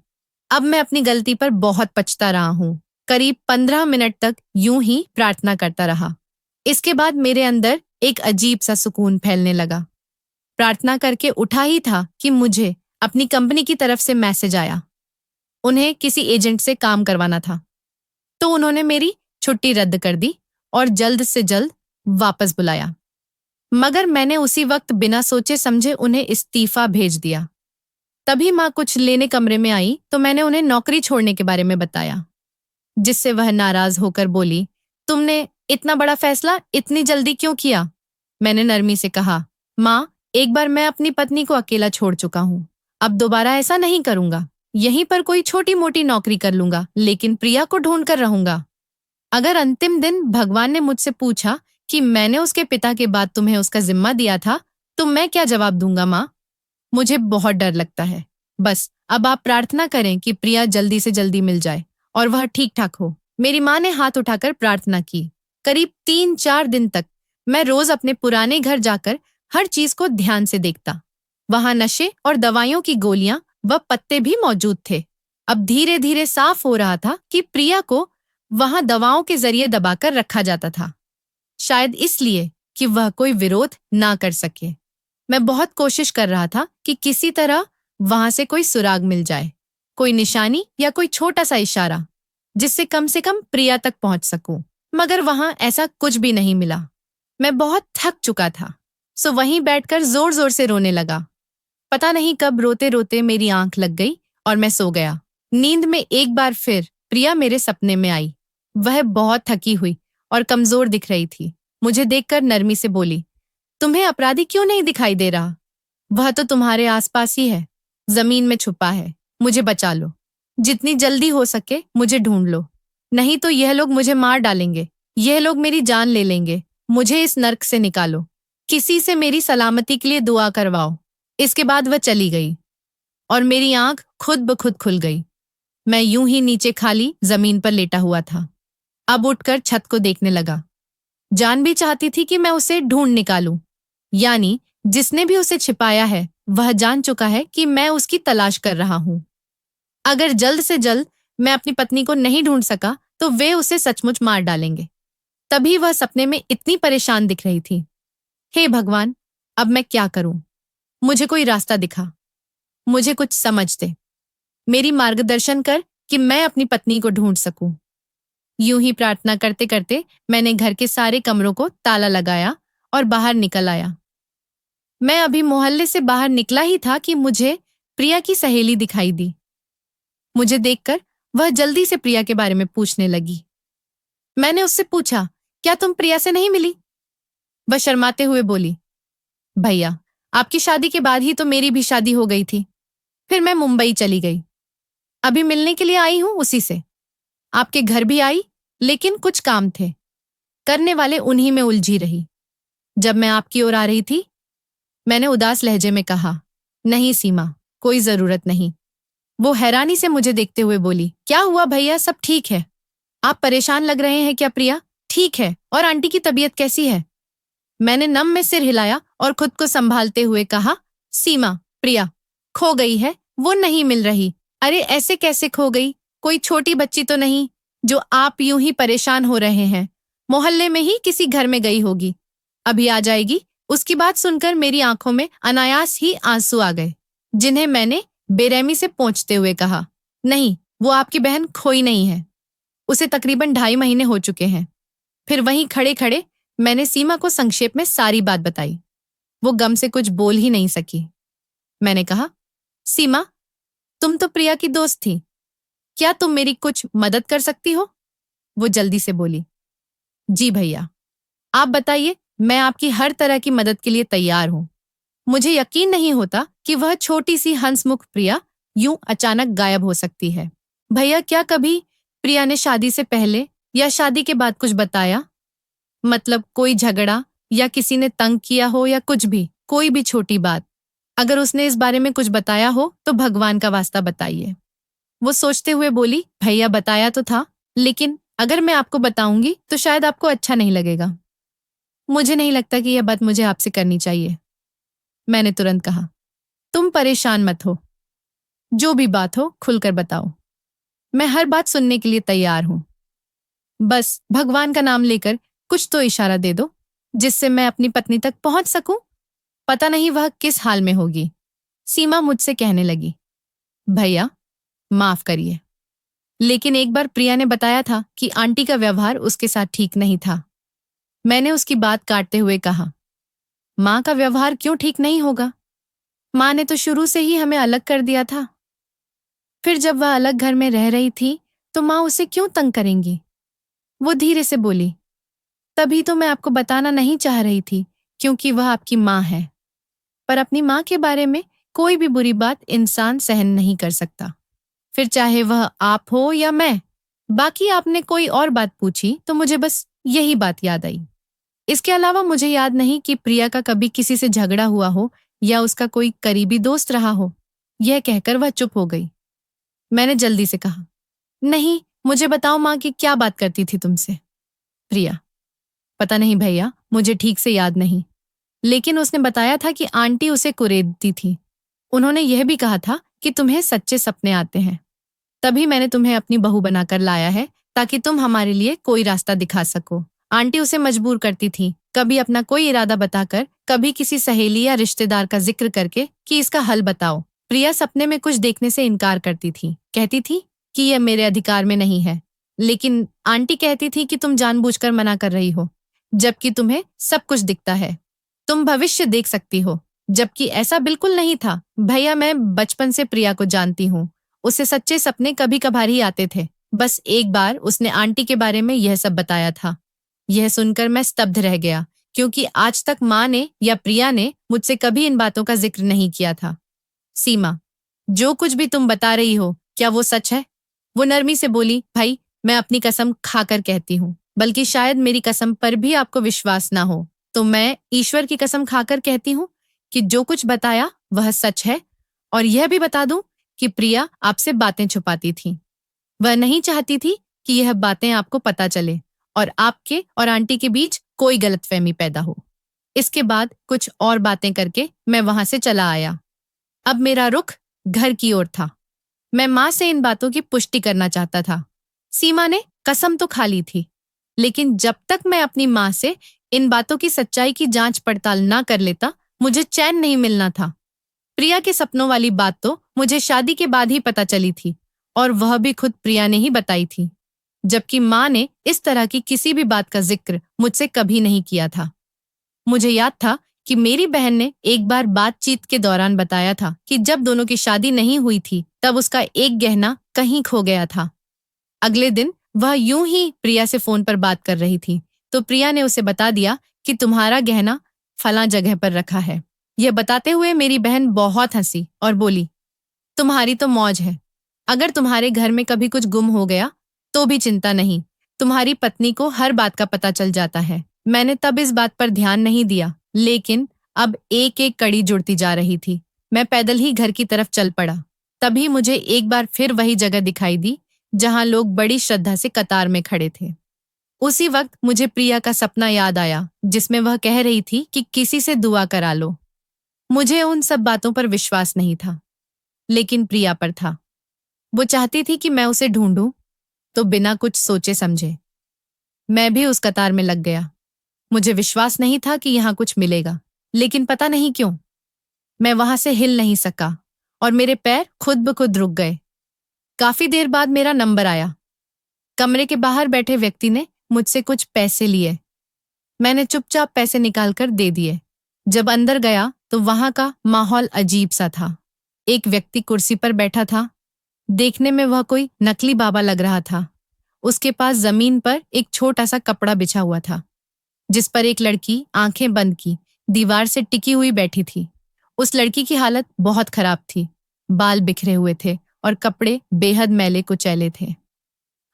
A: अब मैं अपनी गलती पर बहुत पछता रहा हूँ। करीब 15 मिनट तक यूं ही प्रार्थना करता रहा। इसके बाद मेरे अंदर एक अजीब सा सुकून फैलने लगा। प्रार्थना करके उठा ही था कि मुझे अपनी कंपनी की तरफ से मैसेज आया। उन्हें किसी एजेंट से काम करवाना था, तो उन्होंने मेरी छुट्टी रद्द कर दी और जल्द से जल्द वापस बुलाया। मगर मैंने उसी वक्त बिना सोचे समझे उन्हें इस्तीफा भेज दिया। तभी माँ कुछ लेने कमरे में आई, तो मैंने उन्हें नौकरी छोड़ने के बारे में बताया। जिससे वह नाराज होकर बोली, तुमने इतना बड़ा फैसला इतनी जल्दी क्यों किया? मैंने नरमी से कहा, माँ, एक बार मैं अपनी पत्नी को अकेला छोड़ चुका हूँ। अब दोबारा ऐसा नहीं करूंगा। यहीं पर कोई छोटी मोटी नौकरी कर लूंगा, लेकिन प्रिया को ढूंढ कर रहूंगा। अगर अंतिम दिन भगवान ने मुझसे पूछा कि मैंने उसके पिता के बाद तुम्हें उसका जिम्मा दिया था, तो मैं क्या जवाब दूंगा माँ? मुझे बहुत डर लगता है। बस अब आप प्रार्थना करें कि प्रिया जल्दी से जल्दी मिल जाए और वह ठीक ठाक हो। मेरी माँ ने हाथ उठाकर प्रार्थना की। करीब 3-4 दिन तक मैं रोज अपने पुराने घर जाकर हर चीज को ध्यान से देखता। वहां नशे और दवाइयों की गोलियां व पत्ते भी मौजूद थे। अब धीरे धीरे साफ हो रहा था कि प्रिया को वहां दवाओं के जरिए दबाकर रखा जाता था, शायद इसलिए कि वह कोई विरोध ना कर सके। मैं बहुत कोशिश कर रहा था कि किसी तरह वहां से कोई सुराग मिल जाए, कोई निशानी या कोई छोटा सा इशारा, जिससे कम से कम प्रिया तक पहुंच सकूं। मगर वहां ऐसा कुछ भी नहीं मिला। मैं बहुत थक चुका था, सो वहीं बैठकर जोर जोर से रोने लगा। पता नहीं कब रोते रोते मेरी आंख लग गई और मैं सो गया। नींद में एक बार फिर प्रिया मेरे सपने में आई। वह बहुत थकी हुई और कमजोर दिख रही थी। मुझे देखकर नरमी से बोली, तुम्हें अपराधी क्यों नहीं दिखाई दे रहा? वह तो तुम्हारे आसपास ही है, जमीन में छुपा है। मुझे बचा लो। जितनी जल्दी हो सके मुझे ढूंढ लो, नहीं तो यह लोग मुझे मार डालेंगे। यह लोग मेरी जान ले लेंगे। मुझे इस नर्क से निकालो। किसी से मेरी सलामती के लिए दुआ करवाओ। इसके बाद वह चली गई और मेरी आंख खुद ब खुद खुल गई। मैं यूं ही नीचे खाली जमीन पर लेटा हुआ था। अब उठकर छत को देखने लगा। जान भी चाहती थी कि मैं उसे ढूंढ निकालूं। यानी जिसने भी उसे छिपाया है वह जान चुका है कि मैं उसकी तलाश कर रहा हूं। अगर जल्द से जल्द मैं अपनी पत्नी को नहीं ढूंढ सका तो वे उसे सचमुच मार डालेंगे। तभी वह सपने में इतनी परेशान दिख रही थी। हे भगवान, अब मैं क्या करूं? मुझे कोई रास्ता दिखा। मुझे कुछ समझ दे। मेरी मार्गदर्शन कर कि मैं अपनी पत्नी को ढूंढ सकूं। यूं ही प्रार्थना करते करते मैंने घर के सारे कमरों को ताला लगाया और बाहर निकल आया। मैं अभी मोहल्ले से बाहर निकला ही था कि मुझे प्रिया की सहेली दिखाई दी। मुझे देखकर वह जल्दी से प्रिया के बारे में पूछने लगी। मैंने उससे पूछा, क्या तुम प्रिया से नहीं मिली? वह शर्माते हुए बोली, भैया, आपकी शादी के बाद ही तो मेरी भी शादी हो गई थी। फिर मैं मुंबई चली गई। अभी मिलने के लिए आई हूं उसी से। आपके घर भी आई, लेकिन कुछ काम थे, करने वाले उन्हीं में उलझी रही। जब मैं आपकी ओर आ रही थी, मैंने उदास लहजे में कहा, नहीं सीमा, कोई जरूरत नहीं। वो हैरानी से मुझे देखते हुए बोली, क्या हुआ भैया, सब ठीक है? आप परेशान लग रहे हैं क्या? प्रिया ठीक है, और आंटी की तबीयत कैसी है? मैंने नम में सिर हिलाया और खुद को संभालते हुए कहा, सीमा, प्रिया खो गई है, वो नहीं मिल रही। अरे ऐसे कैसे खो गई? कोई छोटी बच्ची तो नहीं जो आप यूं ही परेशान हो रहे हैं। मोहल्ले में ही किसी घर में गई होगी, अभी आ जाएगी। उसकी बात सुनकर मेरी आंखों में अनायास ही आंसू आ गए, जिन्हें मैंने बेरहमी से पोंछते हुए कहा, नहीं, वो आपकी बहन खोई नहीं है। उसे तकरीबन 2.5 महीने हो चुके हैं। फिर वहीं खड़े खड़े मैंने सीमा को संक्षेप में सारी बात बताई। वो गम से कुछ बोल ही नहीं सकी। मैंने कहा, सीमा, तुम तो प्रिया की दोस्त थी, क्या तुम मेरी कुछ मदद कर सकती हो? वो जल्दी से बोली, जी भैया, आप बताइए, मैं आपकी हर तरह की मदद के लिए तैयार हूं। मुझे यकीन नहीं होता कि वह छोटी सी हंसमुख प्रिया यूं अचानक गायब हो सकती है। भैया, क्या कभी प्रिया ने शादी से पहले या शादी के बाद कुछ बताया? मतलब कोई झगड़ा या किसी ने तंग किया हो या कुछ भी, कोई भी छोटी बात। अगर उसने इस बारे में कुछ बताया हो तो भगवान का वास्ता बताइए। वो सोचते हुए बोली, भैया बताया तो था, लेकिन अगर मैं आपको बताऊंगी तो शायद आपको अच्छा नहीं लगेगा। मुझे नहीं लगता कि यह बात मुझे आपसे करनी चाहिए। मैंने तुरंत कहा, तुम परेशान मत हो, जो भी बात हो खुलकर बताओ। मैं हर बात सुनने के लिए तैयार हूं। बस भगवान का नाम लेकर कुछ तो इशारा दे दो, जिससे मैं अपनी पत्नी तक पहुंच सकूं। पता नहीं वह किस हाल में होगी। सीमा मुझसे कहने लगी, भैया माफ करिए, लेकिन एक बार प्रिया ने बताया था कि आंटी का व्यवहार उसके साथ ठीक नहीं था। मैंने उसकी बात काटते हुए कहा, माँ का व्यवहार क्यों ठीक नहीं होगा? माँ ने तो शुरू से ही हमें अलग कर दिया था। फिर जब वह अलग घर में रह रही थी तो माँ उसे क्यों तंग करेंगी? वो धीरे से बोली, तभी तो मैं आपको बताना नहीं चाह रही थी, क्योंकि वह आपकी माँ है। पर अपनी माँ के बारे में कोई भी बुरी बात इंसान सहन नहीं कर सकता, फिर चाहे वह आप हो या मैं। बाकी आपने कोई और बात पूछी तो मुझे बस यही बात याद आई। इसके अलावा मुझे याद नहीं कि प्रिया का कभी किसी से झगड़ा हुआ हो या उसका कोई करीबी दोस्त रहा हो। यह कहकर वह चुप हो गई। मैंने जल्दी से कहा, नहीं, मुझे बताओ माँ कि क्या बात करती थी तुमसे? प्रिया, पता नहीं भैया, मुझे ठीक से याद नहीं, लेकिन उसने बताया था कि आंटी उसे कुरेदती थी। उन्होंने यह भी कहा था कि तुम्हें सच्चे सपने आते हैं। तभी मैंने तुम्हें अपनी बहू बनाकर लाया है, ताकि तुम हमारे लिए कोई रास्ता दिखा सको। आंटी उसे मजबूर करती थी, कभी अपना कोई इरादा बताकर, कभी किसी सहेली या रिश्तेदार का जिक्र करके कि इसका हल बताओ। प्रिया सपने में कुछ देखने से इनकार करती थी, कहती थी कि यह मेरे अधिकार में नहीं है। लेकिन आंटी कहती थी कि तुम जानबूझकर मना कर रही हो, जबकि तुम्हें सब कुछ दिखता है। तुम भविष्य देख सकती हो, जबकि ऐसा बिल्कुल नहीं था। भैया, मैं बचपन से प्रिया को जानती हूँ। उसे सच्चे सपने कभी कभार ही आते थे। बस एक बार उसने आंटी के बारे में यह सब बताया था। यह सुनकर मैं स्तब्ध रह गया, क्योंकि आज तक माँ ने या प्रिया ने मुझसे कभी इन बातों का जिक्र नहीं किया था। सीमा, जो कुछ भी तुम बता रही हो, क्या वो सच है? वो नरमी से बोली, भाई, मैं अपनी कसम खाकर कहती हूँ, बल्कि शायद मेरी कसम पर भी आपको विश्वास ना हो, तो मैं ईश्वर की कसम खाकर कहती हूँ कि जो कुछ बताया वह सच है। और यह भी बता दूं कि प्रिया आपसे बातें छुपाती थी। वह नहीं चाहती थी कि यह बातें आपको पता चले और आपके और आंटी के बीच कोई गलतफहमी पैदा हो। इसके बाद कुछ और बातें करके मैं वहां से चला आया। अब मेरा रुख घर की ओर था। मैं माँ से इन बातों की पुष्टि करना चाहता था। सीमा ने कसम तो खा ली थी, लेकिन जब तक मैं अपनी माँ से इन बातों की सच्चाई की जांच पड़ताल ना कर लेता, मुझे चैन नहीं मिलना था। प्रिया के सपनों वाली बात तो मुझे शादी के बाद ही पता चली थी, और वह भी खुद प्रिया ने ही बताई थी, जबकि माँ ने इस तरह की किसी भी बात का जिक्र मुझसे कभी नहीं किया था। मुझे याद था कि मेरी बहन ने एक बार बातचीत के दौरान बताया था कि जब दोनों की शादी नहीं हुई थी, तब उसका एक गहना कहीं खो गया था। अगले दिन वह यूं ही प्रिया से फोन पर बात कर रही थी, तो प्रिया ने उसे बता दिया कि तुम्हारा गहना फलां जगह पर रखा है। यह बताते हुए मेरी बहन बहुत हंसी और बोली, तुम्हारी तो मौज है। अगर तुम्हारे घर में कभी कुछ गुम हो गया तो भी चिंता नहीं, तुम्हारी पत्नी को हर बात का पता चल जाता है। मैंने तब इस बात पर ध्यान नहीं दिया, लेकिन अब एक एक कड़ी जुड़ती जा रही थी। मैं पैदल ही घर की तरफ चल पड़ा। तभी मुझे एक बार फिर वही जगह दिखाई दी जहां लोग बड़ी श्रद्धा से कतार में खड़े थे। उसी वक्त मुझे प्रिया का सपना याद आया, जिसमें वह कह रही थी कि किसी से दुआ करा लो। मुझे उन सब बातों पर विश्वास नहीं था, लेकिन प्रिया पर था। वो चाहती थी कि मैं उसे ढूंढूं, तो बिना कुछ सोचे समझे मैं भी उस कतार में लग गया। मुझे विश्वास नहीं था कि यहाँ कुछ मिलेगा, लेकिन पता नहीं क्यों मैं वहां से हिल नहीं सका और मेरे पैर खुद ब खुद रुक गए। काफी देर बाद मेरा नंबर आया। कमरे के बाहर बैठे व्यक्ति ने मुझसे कुछ पैसे लिए। मैंने चुपचाप पैसे निकालकर दे दिए। जब अंदर गया तो वहां का माहौल अजीब सा था। एक व्यक्ति कुर्सी पर बैठा था। देखने में वह कोई नकली बाबा लग रहा था। उसके पास जमीन पर एक छोटा सा कपड़ा बिछा हुआ था, जिस पर एक लड़की आंखें बंद की दीवार से टिकी हुई बैठी थी। उस लड़की की हालत बहुत खराब थी। बाल बिखरे हुए थे और कपड़े बेहद मैले कुचैले थे।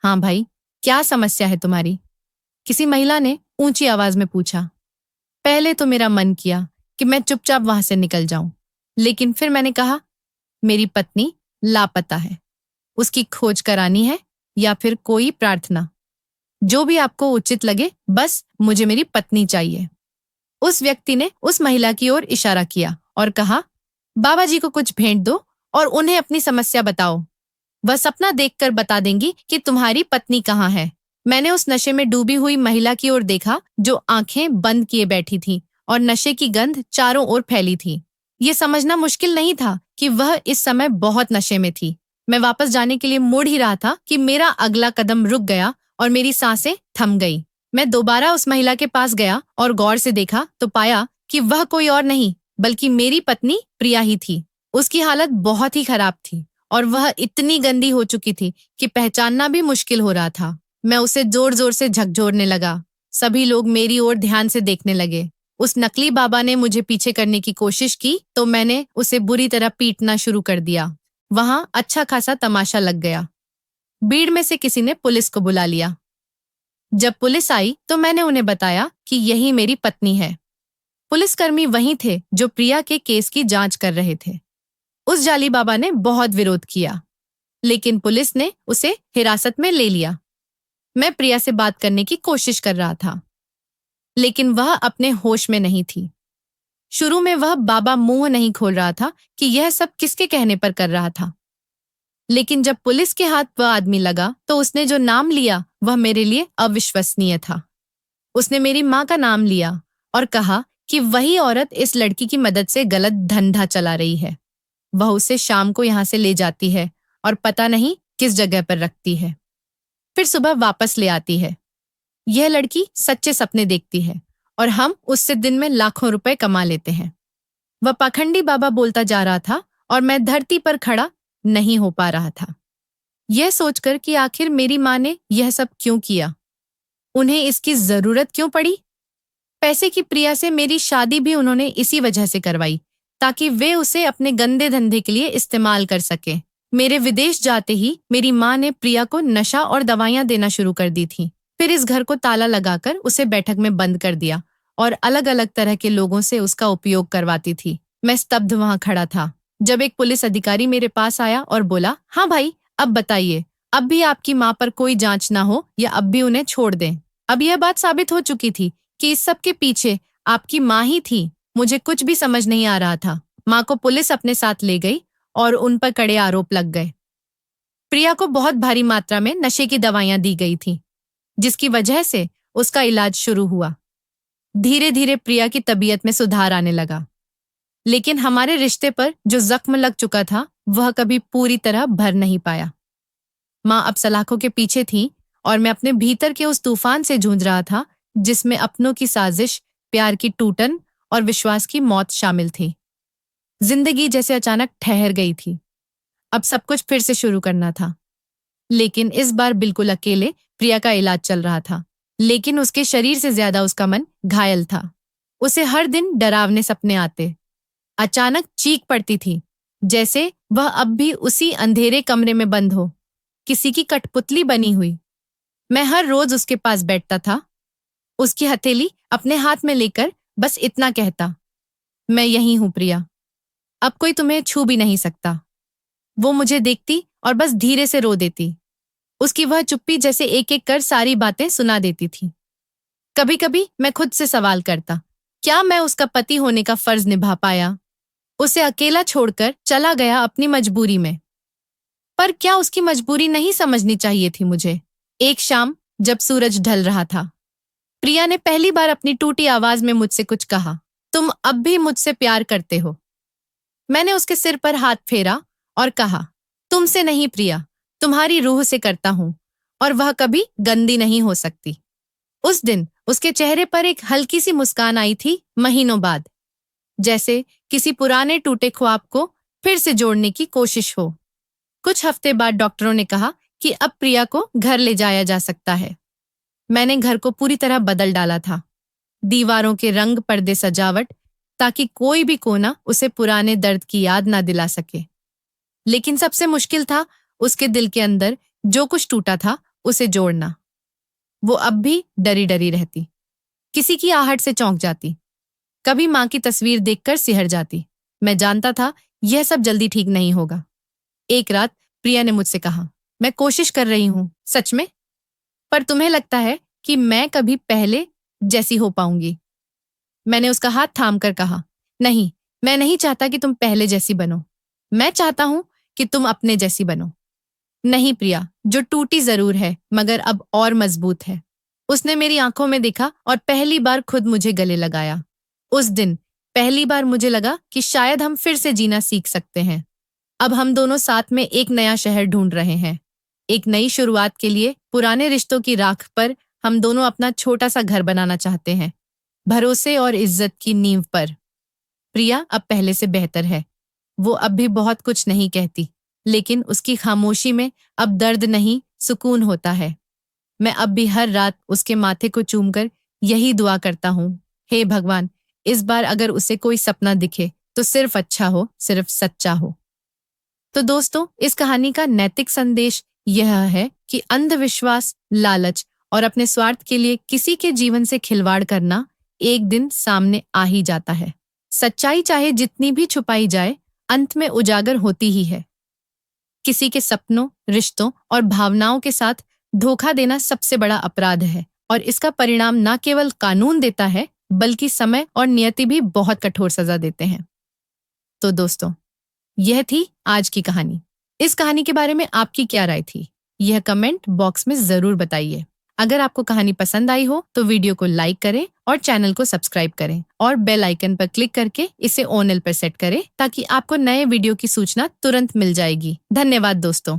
A: हाँ भाई, क्या समस्या है तुम्हारी? किसी महिला ने ऊंची आवाज में पूछा। पहले तो मेरा मन किया कि मैं चुपचाप वहां से निकल जाऊं, लेकिन फिर मैंने कहा, मेरी पत्नी लापता है। उसकी खोज करानी है या फिर कोई प्रार्थना, जो भी आपको उचित लगे, बस मुझे मेरी पत्नी चाहिए। उस व्यक्ति ने उस महिला की ओर इशारा किया और कहा, बाबा जी को कुछ भेंट दो और उन्हें अपनी समस्या बताओ। वह सपना देखकर बता देंगी कि तुम्हारी पत्नी कहाँ है। मैंने उस नशे में डूबी हुई महिला की ओर देखा, जो आंखें बंद किए बैठी थी और नशे की गंध चारों ओर फैली थी। ये समझना मुश्किल नहीं था कि वह इस समय बहुत नशे में थी। मैं वापस जाने के लिए मुड़ ही रहा था कि मेरा अगला कदम रुक गया और मेरी सांसें थम गई। मैं दोबारा उस महिला के पास गया और गौर से देखा तो पाया कि वह कोई और नहीं बल्कि मेरी पत्नी प्रिया ही थी। उसकी हालत बहुत ही खराब थी और वह इतनी गंदी हो चुकी थी कि पहचानना भी मुश्किल हो रहा था। मैं उसे जोर जोर से झकझोरने लगा। सभी लोग मेरी ओर ध्यान से देखने लगे। उस नकली बाबा ने मुझे पीछे करने की कोशिश की तो मैंने उसे बुरी तरह पीटना शुरू कर दिया। वहां अच्छा खासा तमाशा लग गया। भीड़ में से किसी ने पुलिस को बुला लिया। जब पुलिस आई तो मैंने उन्हें बताया कि यही मेरी पत्नी है। पुलिसकर्मी वही थे जो प्रिया के केस की जांच कर रहे थे। उस जाली बाबा ने बहुत विरोध किया, लेकिन पुलिस ने उसे हिरासत में ले लिया। मैं प्रिया से बात करने की कोशिश कर रहा था, लेकिन वह अपने होश में नहीं थी। शुरू में वह बाबा मुंह नहीं खोल रहा था कि यह सब किसके कहने पर कर रहा था, लेकिन जब पुलिस के हाथ वह आदमी लगा तो उसने जो नाम लिया वह मेरे लिए अविश्वसनीय था। उसने मेरी माँ का नाम लिया और कहा कि वही औरत इस लड़की की मदद से गलत धंधा चला रही है। वह उसे शाम को यहाँ से ले जाती है और पता नहीं किस जगह पर रखती है, फिर सुबह वापस ले आती है। यह लड़की सच्चे सपने देखती है और हम उससे दिन में लाखों रुपए कमा लेते हैं। वह पाखंडी बाबा बोलता जा रहा था और मैं धरती पर खड़ा नहीं हो पा रहा था, यह सोचकर कि आखिर मेरी माँ ने यह सब क्यों किया, उन्हें इसकी जरूरत क्यों पड़ी। पैसे की प्रिया से मेरी शादी भी उन्होंने इसी वजह से करवाई ताकि वे उसे अपने गंदे धंधे के लिए इस्तेमाल कर सके। मेरे विदेश जाते ही मेरी माँ ने प्रिया को नशा और दवाइयां देना शुरू कर दी थी। फिर इस घर को ताला लगाकर उसे बैठक में बंद कर दिया और अलग अलग तरह के लोगों से उसका उपयोग करवाती थी। मैं स्तब्ध वहां खड़ा था जब एक पुलिस अधिकारी मेरे पास आया और बोला, हाँ भाई, अब बताइए, अब भी आपकी माँ पर कोई जांच ना हो या अब भी उन्हें छोड़ दें। अब यह बात साबित हो चुकी थी कि इस सब के पीछे आपकी माँ ही थी। मुझे कुछ भी समझ नहीं आ रहा था। माँ को पुलिस अपने साथ ले गई और उन पर कड़े आरोप लग गए। प्रिया को बहुत भारी मात्रा में नशे की दवाइयां दी गई थी, जिसकी वजह से उसका इलाज शुरू हुआ। धीरे धीरे प्रिया की तबीयत में सुधार आने लगा, लेकिन हमारे रिश्ते पर जो जख्म लग चुका था वह कभी पूरी तरह भर नहीं पाया। माँ अब सलाखों के पीछे थी और मैं अपने भीतर के उस तूफान से जूझ रहा था जिसमें अपनों की साजिश, प्यार की टूटन और विश्वास की मौत शामिल थी। जिंदगी जैसे अचानक ठहर गई थी। अब सब कुछ फिर से शुरू करना था, लेकिन इस बार बिल्कुल अकेले। प्रिया का इलाज चल रहा था, लेकिन उसके शरीर से ज्यादा उसका मन घायल था। उसे हर दिन डरावने सपने आते। अचानक चीख पड़ती थी, जैसे वह अब भी उसी अंधेरे कमरे में बंद हो, किसी की कठपुतली बनी हुई। मैं हर रोज उसके पास बैठता था, उसकी हथेली अपने हाथ में लेकर बस इतना कहता, मैं यही हूं प्रिया, अब कोई तुम्हें छू भी नहीं सकता। वो मुझे देखती और बस धीरे से रो देती। उसकी वह चुप्पी जैसे एक एक कर सारी बातें सुना देती थी। कभी कभी मैं खुद से सवाल करता, क्या मैं उसका पति होने का फर्ज निभा पाया? उसे अकेला छोड़कर चला गया अपनी मजबूरी में। पर क्या उसकी मजबूरी नहीं समझनी चाहिए थी मुझे? एक शाम जब सूरज ढल रहा था, प्रिया ने पहली बार अपनी टूटी आवाज में मुझसे कुछ कहा, तुम अब भी मुझसे प्यार करते हो? मैंने उसके सिर पर हाथ फेरा और कहा, तुमसे नहीं प्रिया, तुम्हारी रूह से करता हूं, और वह कभी गंदी नहीं हो सकती। उस दिन उसके चेहरे पर एक हल्की सी मुस्कान आई थी, महीनों बाद, जैसे किसी पुराने टूटे ख्वाब को फिर से जोड़ने की कोशिश हो। कुछ हफ्ते बाद डॉक्टरों ने कहा कि अब प्रिया को घर ले जाया जा सकता है। मैंने घर को पूरी तरह बदल डाला था। दीवारों के रंग, पर्दे, सजावट, ताकि कोई भी कोना उसे पुराने दर्द की याद ना दिला सके। लेकिन सबसे मुश्किल था उसके दिल के अंदर जो कुछ टूटा था उसे जोड़ना। वो अब भी डरी डरी रहती, किसी की आहट से चौंक जाती, कभी माँ की तस्वीर देखकर सिहर जाती। मैं जानता था यह सब जल्दी ठीक नहीं होगा। एक रात प्रिया ने मुझसे कहा, मैं कोशिश कर रही हूँ सच में, पर तुम्हें लगता है कि मैं कभी पहले जैसी हो पाऊंगी? मैंने उसका हाथ थाम कर कहा, नहीं, मैं नहीं चाहता कि तुम पहले जैसी बनो। मैं चाहता हूं कि तुम अपने जैसी बनो। नहीं प्रिया, जो टूटी जरूर है मगर अब और मजबूत है। उसने मेरी आंखों में देखा और पहली बार खुद मुझे गले लगाया। उस दिन पहली बार मुझे लगा कि शायद हम फिर से जीना सीख सकते हैं। अब हम दोनों साथ में एक नया शहर ढूंढ रहे हैं, एक नई शुरुआत के लिए। पुराने रिश्तों की राख पर हम दोनों अपना छोटा सा घर बनाना चाहते हैं, भरोसे और इज्जत की नींव पर। प्रिया अब पहले से बेहतर है। वो अब भी बहुत कुछ नहीं कहती, लेकिन उसकी खामोशी में अब दर्द नहीं, सुकून होता है। मैं अब भी हर रात उसके माथे को चूमकर यही दुआ करता हूँ, हे भगवान, इस बार अगर उसे कोई सपना दिखे तो सिर्फ अच्छा हो, सिर्फ सच्चा हो। तो दोस्तों, इस कहानी का नैतिक संदेश यह है कि अंधविश्वास, लालच और अपने स्वार्थ के लिए किसी के जीवन से खिलवाड़ करना एक दिन सामने आ ही जाता है। सच्चाई चाहे जितनी भी छुपाई जाए, अंत में उजागर होती ही है। किसी के सपनों, रिश्तों और भावनाओं के साथ धोखा देना सबसे बड़ा अपराध है और इसका परिणाम न केवल कानून देता है, बल्कि समय और नियति भी बहुत कठोर सजा देते हैं। तो दोस्तों, यह थी आज की कहानी। इस कहानी के बारे में आपकी क्या राय थी, यह कमेंट बॉक्स में जरूर बताइए। अगर आपको कहानी पसंद आई हो तो वीडियो को लाइक करें और चैनल को सब्सक्राइब करें और बेल आइकन पर क्लिक करके इसे ऑल पर सेट करें ताकि आपको नए वीडियो की सूचना तुरंत मिल जाएगी। धन्यवाद दोस्तों।